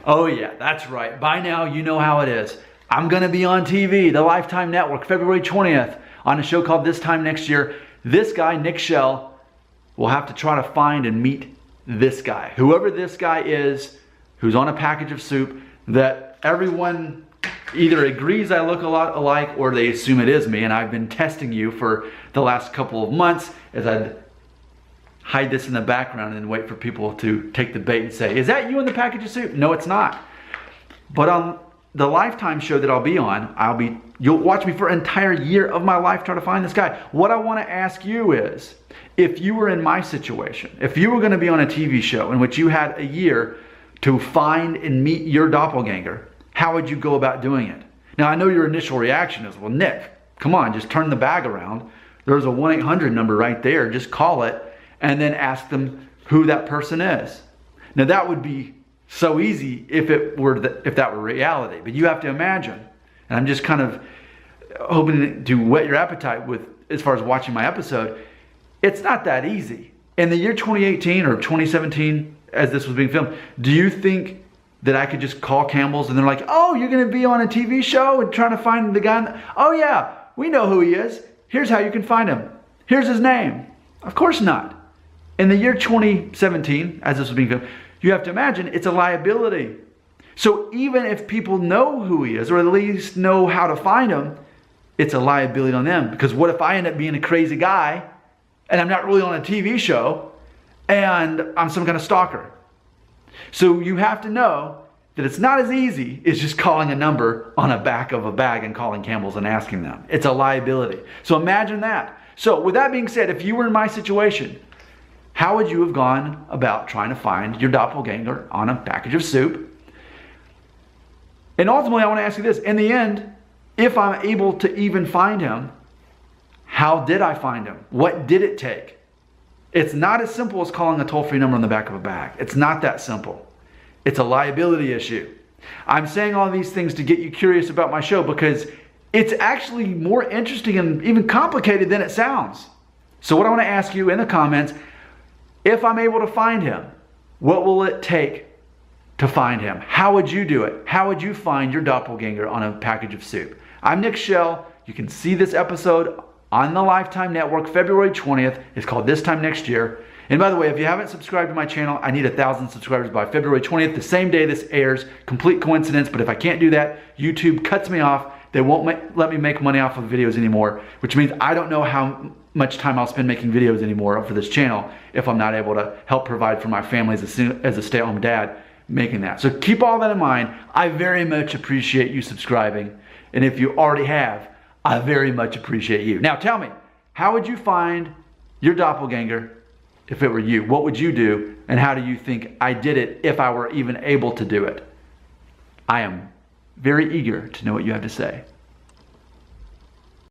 Oh yeah, that's right. By now you know how it is. I'm gonna be on TV, the Lifetime Network, February 20th, on a show called This Time Next Year. This guy, Nick Shell, will have to try to find and meet this guy. Whoever this guy is, who's on a package of soup, that everyone either agrees I look a lot alike or they assume it is me. And I've been testing you for the last couple of months as I'd hide this in the background and wait for people to take the bait and say, is that you in the package of soup? No, it's not. But on the Lifetime show that I'll be on, you'll watch me for an entire year of my life trying to find this guy. What I want to ask you is, if you were in my situation, if you were going to be on a TV show in which you had a year to find and meet your doppelganger, how would you go about doing it? Now, I know your initial reaction is, well, Nick, come on, just turn the bag around. There's a 1-800 number right there. Just call it and then ask them who that person is. Now, that would be so easy if that were reality. But you have to imagine, and I'm just kind of hoping to whet your appetite with as far as watching my episode, it's not that easy. In the year 2018 or 2017, as this was being filmed, do you think that I could just call Campbell's and they're like, oh, you're going to be on a TV show and trying to find the guy? Oh yeah, we know who he is. Here's how you can find him. Here's his name. Of course not. In the year 2017, as this was being filmed, you have to imagine it's a liability. So even if people know who he is, or at least know how to find him, it's a liability on them. Because what if I end up being a crazy guy and I'm not really on a TV show and I'm some kind of stalker? So you have to know that it's not as easy as just calling a number on the back of a bag and calling Campbell's and asking them. It's a liability. So imagine that. So with that being said, if you were in my situation, how would you have gone about trying to find your doppelganger on a package of soup? And ultimately, I want to ask you this. In the end, if I'm able to even find him, how did I find him? What did it take? It's not as simple as calling a toll-free number on the back of a bag. It's not that simple. It's a liability issue. I'm saying all these things to get you curious about my show because it's actually more interesting and even complicated than it sounds. So what I want to ask you in the comments, if I'm able to find him, what will it take to find him? How would you do it? How would you find your doppelganger on a package of soup? I'm Nick Shell. You can see this episode on the Lifetime Network, February 20th. It's called This Time Next Year. And by the way, if you haven't subscribed to my channel, I need 1,000 subscribers by February 20th, the same day this airs. Complete coincidence, but if I can't do that, YouTube cuts me off. They won't let me make money off of videos anymore, which means I don't know how much time I'll spend making videos anymore for this channel if I'm not able to help provide for my family as a stay-at-home dad making that. So keep all that in mind. I very much appreciate you subscribing. And if you already have, I very much appreciate you. Now tell me, how would you find your doppelganger if it were you? What would you do? And how do you think I did it if I were even able to do it? I am very eager to know what you have to say.